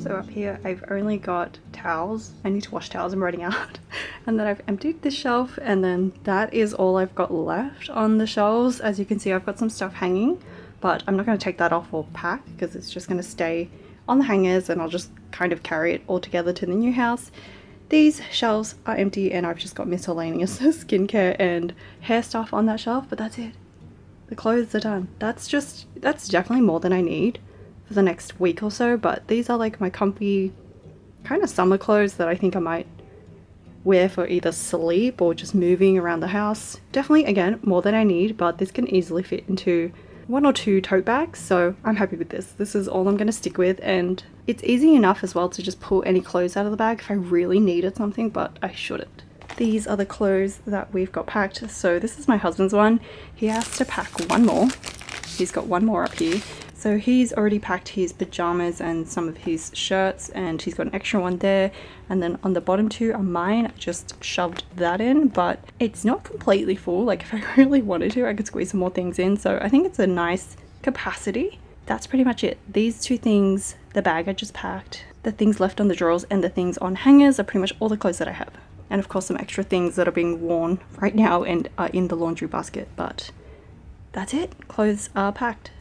So up here I've only got towels. I need to wash towels, I'm running out. And then I've emptied this shelf, and then that is all I've got left on the shelves. As you can see, I've got some stuff hanging, but I'm not going to take that off or pack because it's just going to stay on the hangers, and I'll just kind of carry it all together to the new house. These shelves are empty and I've just got miscellaneous skincare and hair stuff on that shelf, but that's it. The clothes are done. That's definitely more than I need for the next week or so, but these are like my comfy kind of summer clothes that I think I might wear for either sleep or just moving around the house. Definitely, again, more than I need, but this can easily fit into 1 or 2 tote bags, so I'm happy with this. This is all I'm going to stick with, and it's easy enough as well to just pull any clothes out of the bag if I really needed something, but I shouldn't. These are the clothes that we've got packed. So this is my husband's one. He has to pack one more. He's got one more up here. So he's already packed his pajamas and some of his shirts, and he's got an extra one there. And then on the bottom 2 are mine. I just shoved that in, but it's not completely full. Like if I really wanted to, I could squeeze some more things in. So I think it's a nice capacity. That's pretty much it. These 2 things, the bag I just packed, the things left on the drawers, and the things on hangers are pretty much all the clothes that I have. And of course some extra things that are being worn right now and are in the laundry basket, but that's it. Clothes are packed.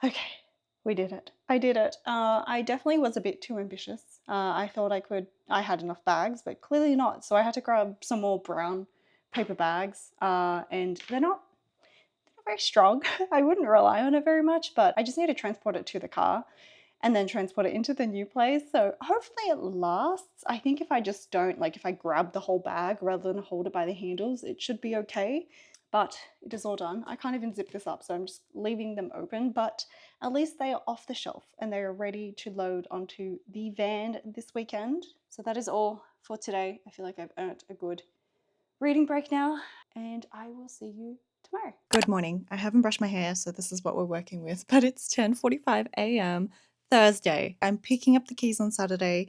Okay, we did it. I did it. I definitely was a bit too ambitious. I thought I had enough bags, but clearly not. So I had to grab some more brown paper bags, and they're not very strong. I wouldn't rely on it very much, but I just need to transport it to the car. and then transport it into the new place. So hopefully it lasts. I think if I just don't, like if I grab the whole bag rather than hold it by the handles, it should be okay. But it is all done. I can't even zip this up, so I'm just leaving them open, but at least they are off the shelf and they are ready to load onto the van this weekend. So that is all for today. I feel like I've earned a good reading break now, and I will see you tomorrow. Good morning. I haven't brushed my hair, so this is what we're working with, but it's 10:45 a.m. Thursday. I'm picking up the keys on Saturday.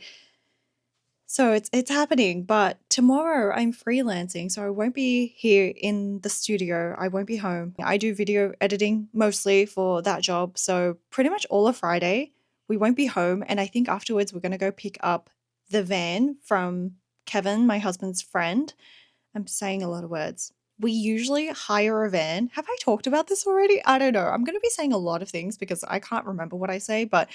So it's happening, but tomorrow I'm freelancing, so I won't be here in the studio. I won't be home. I do video editing mostly for that job, so pretty much all of Friday we won't be home, and I think afterwards we're going to go pick up the van from Kevin, my husband's friend. I'm saying a lot of words. We usually hire a van. Have I talked about this already? I don't know. I'm going to be saying a lot of things because I can't remember what I say, but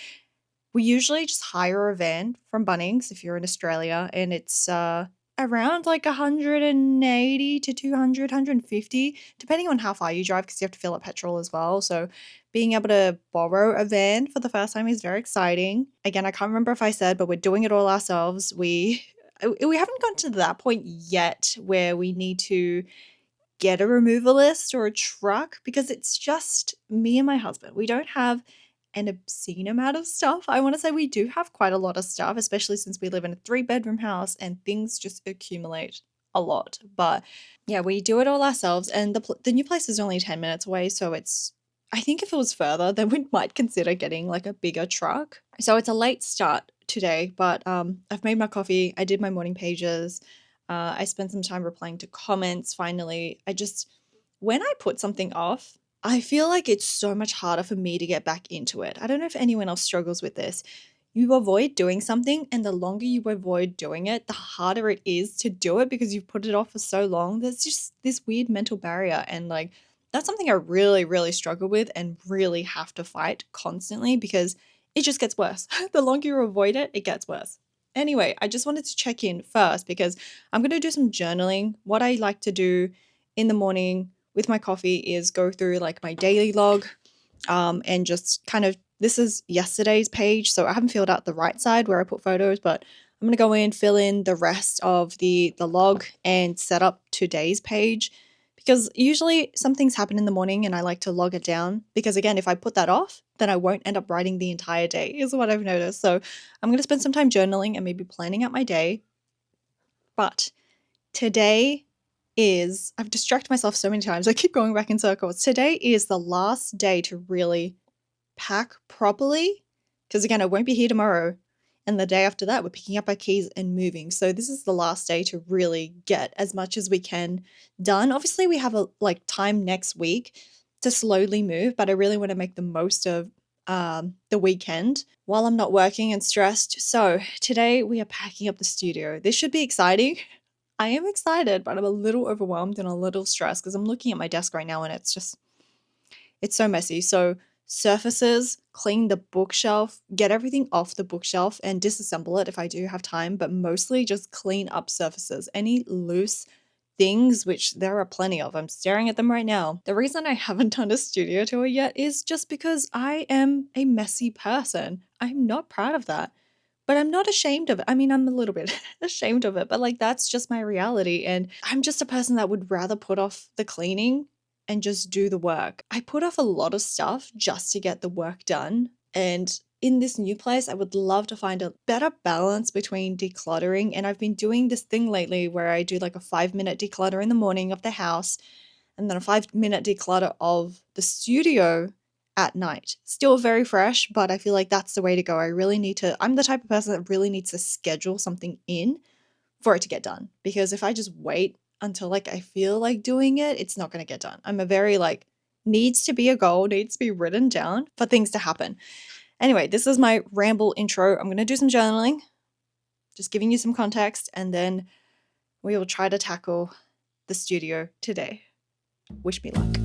we usually just hire a van from Bunnings if you're in Australia, and it's around like 180 to 200, 150, depending on how far you drive because you have to fill up petrol as well. So being able to borrow a van for the first time is very exciting. Again, I can't remember if I said, but we're doing it all ourselves. We haven't gotten to that point yet where we need to get a removalist or a truck because it's just me and my husband. We don't have an obscene amount of stuff. I want to say we do have quite a lot of stuff, especially since we live in a 3-bedroom house and things just accumulate a lot. But yeah, we do it all ourselves, and the new place is only 10 minutes away, so it's, I think if it was further, then we might consider getting like a bigger truck. So it's a late start today, but I've made my coffee. I did my morning pages. I spent some time replying to comments. Finally, when I put something off, I feel like it's so much harder for me to get back into it. I don't know if anyone else struggles with this. You avoid doing something, and the longer you avoid doing it, the harder it is to do it because you've put it off for so long. There's just this weird mental barrier, and like that's something I really, really struggle with and really have to fight constantly because it just gets worse. The longer you avoid it, it gets worse. Anyway, I just wanted to check in first because I'm going to do some journaling. What I like to do in the morning with my coffee is go through like my daily log and just kind of, this is yesterday's page, so I haven't filled out the right side where I put photos, but I'm going to go in, fill in the rest of the log and set up today's page because usually some things happen in the morning and I like to log it down because again, if I put that off, then I won't end up writing the entire day is what I've noticed. So I'm going to spend some time journaling and maybe planning out my day. But today I've distracted myself so many times. I keep going back in circles. Today is the last day to really pack properly because again, I won't be here tomorrow. And the day after that, we're picking up our keys and moving. So this is the last day to really get as much as we can done. Obviously, we have time next week to slowly move, but I really want to make the most of the weekend while I'm not working and stressed. So today we are packing up the studio. This should be exciting. I am excited, but I'm a little overwhelmed and a little stressed because I'm looking at my desk right now and it's so messy. So surfaces, clean the bookshelf, get everything off the bookshelf and disassemble it if I do have time, but mostly just clean up surfaces. Any loose things, which there are plenty of. I'm staring at them right now. The reason I haven't done a studio tour yet is just because I am a messy person. I'm not proud of that. But I'm not ashamed of it. I mean, I'm a little bit ashamed of it, but like that's just my reality. And I'm just a person that would rather put off the cleaning and just do the work. I put off a lot of stuff just to get the work done. And in this new place, I would love to find a better balance between decluttering. And I've been doing this thing lately where I do like a 5-minute declutter in the morning of the house and then a 5-minute declutter of the studio at night. Still very fresh, but I feel like that's the way to go. I'm the type of person that really needs to schedule something in for it to get done. Because if I just wait until like I feel like doing it, it's not going to get done. I'm a very needs to be a goal, needs to be written down for things to happen. Anyway, this is my ramble intro. I'm going to do some journaling, just giving you some context, and then we will try to tackle the studio today. Wish me luck.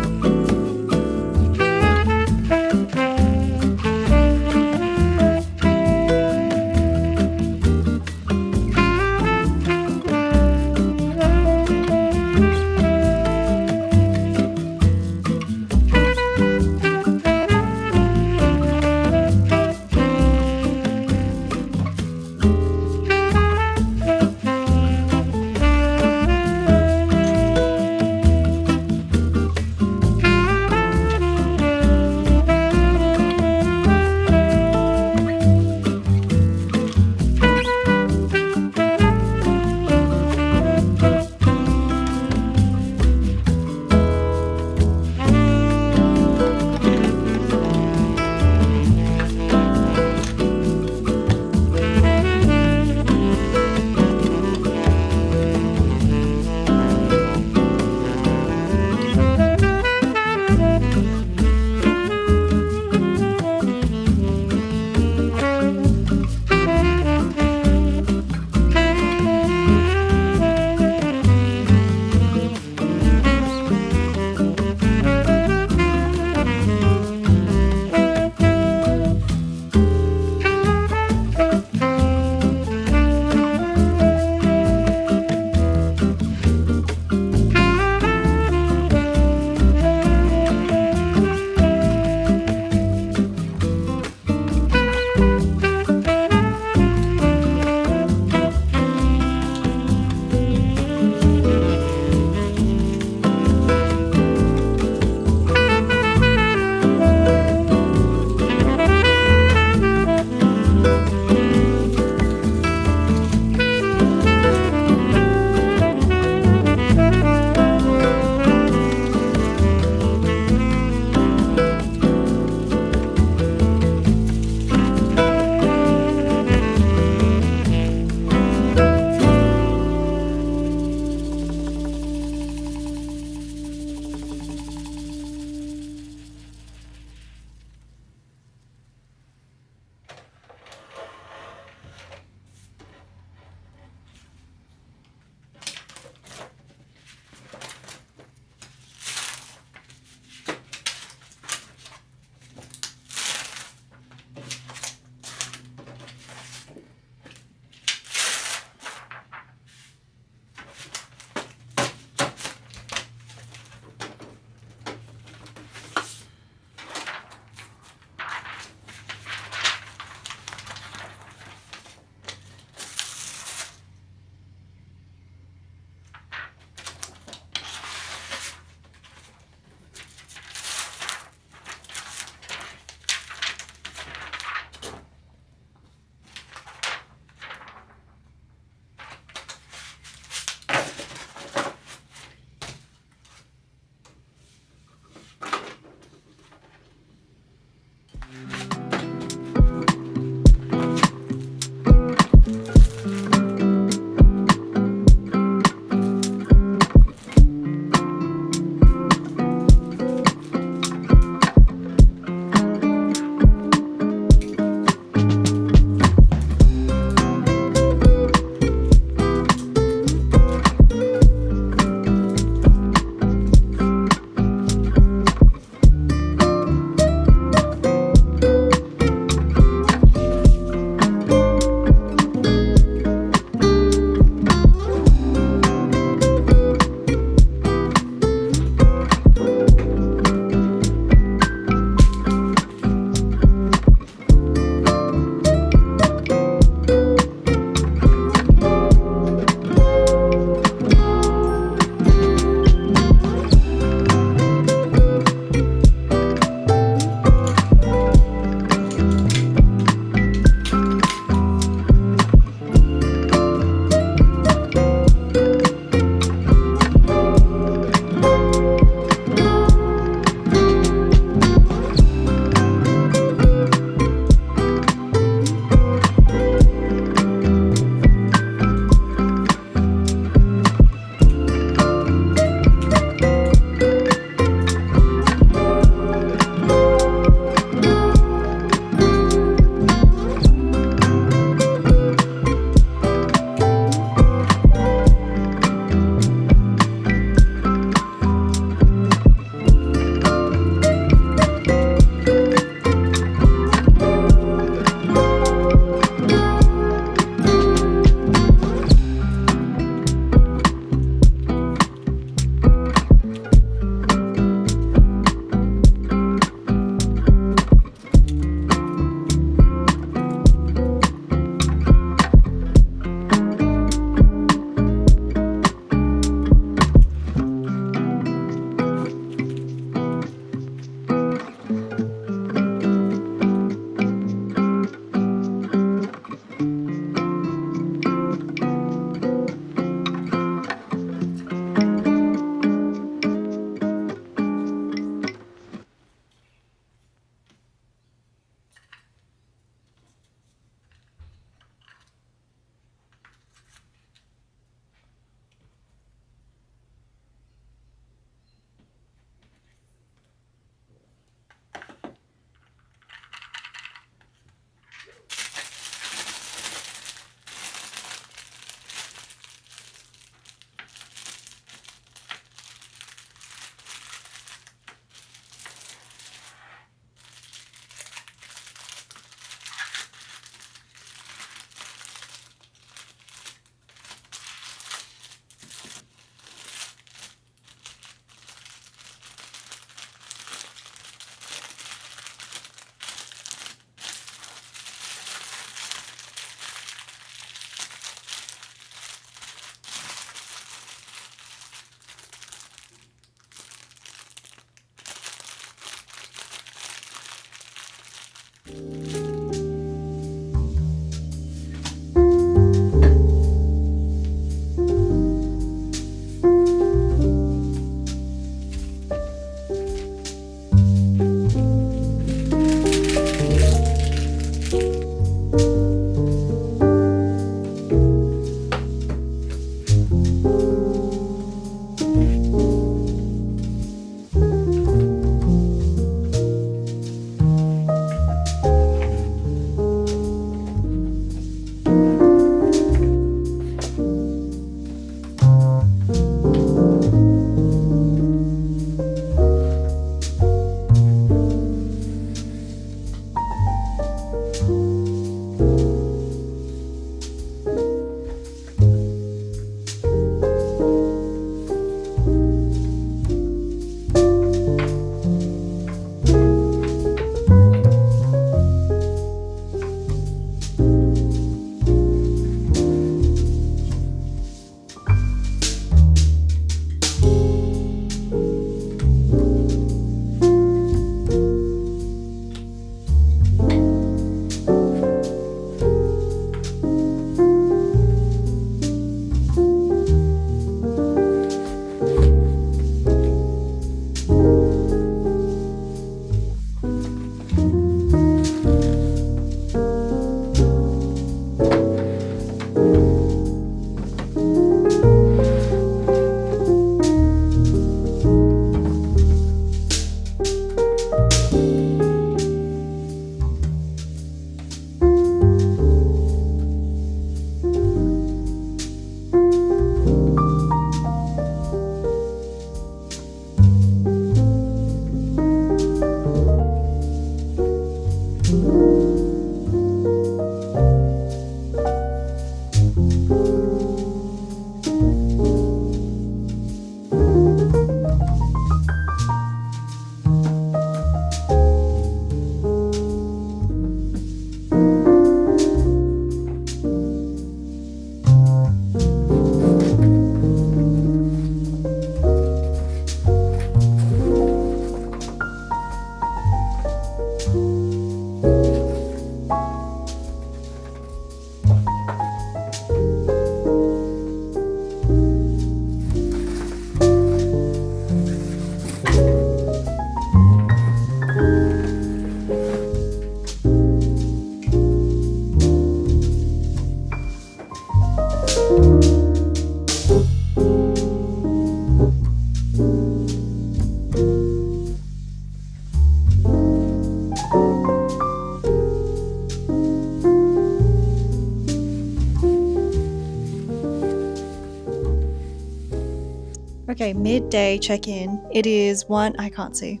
Okay, midday check-in. It is I can't see.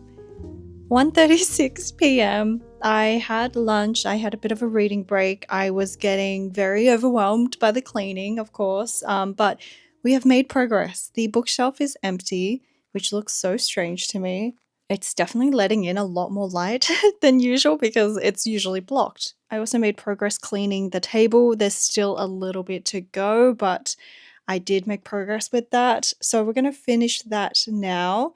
1:36 p.m. I had lunch. I had a bit of a reading break. I was getting very overwhelmed by the cleaning, of course, but we have made progress. The bookshelf is empty, which looks so strange to me. It's definitely letting in a lot more light than usual because it's usually blocked. I also made progress cleaning the table. There's still a little bit to go, but I did make progress with that. So we're going to finish that now.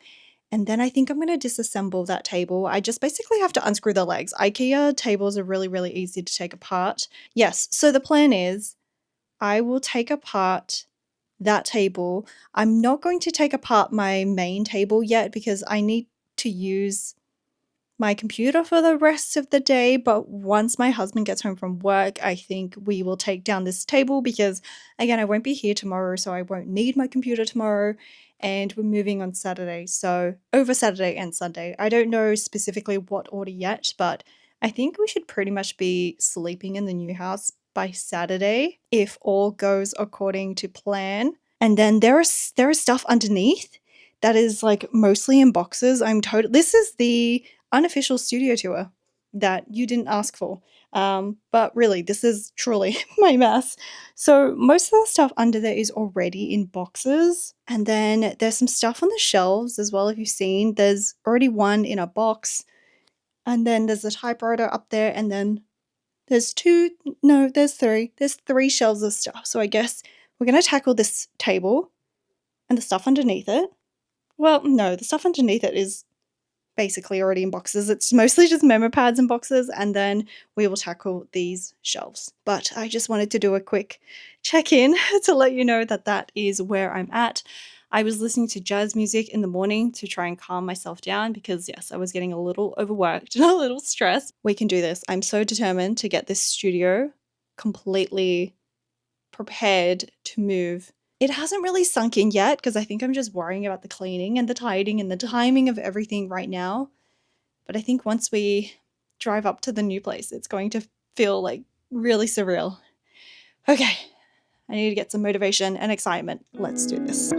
And then I think I'm going to disassemble that table. I just basically have to unscrew the legs. IKEA tables are really, really easy to take apart. Yes, so the plan is I will take apart that table. I'm not going to take apart my main table yet because I need to use my computer for the rest of the day, but once my husband gets home from work, I think we will take down this table because, again, I won't be here tomorrow, so I won't need my computer tomorrow, and we're moving on Saturday, so over Saturday and Sunday. I don't know specifically what order yet, but I think we should pretty much be sleeping in the new house by Saturday if all goes according to plan. And then there is stuff underneath that is like mostly in boxes. This is the unofficial studio tour that you didn't ask for. But really, this is truly my mess. So most of the stuff under there is already in boxes. And then there's some stuff on the shelves as well, if you've seen. There's already one in a box. And then there's a typewriter up there. And then there's three. There's 3 shelves of stuff. So I guess we're going to tackle this table and the stuff underneath it. Well, no, the stuff underneath it is basically already in boxes. It's mostly just memo pads and boxes, and then we will tackle these shelves. But I just wanted to do a quick check-in to let you know that that is where I'm at. I was listening to jazz music in the morning to try and calm myself down because, yes, I was getting a little overworked and a little stressed. We can do this. I'm so determined to get this studio completely prepared to move. It hasn't really sunk in yet because I think I'm just worrying about the cleaning and the tidying and the timing of everything right now. But I think once we drive up to the new place, it's going to feel like really surreal. Okay, I need to get some motivation and excitement. Let's do this.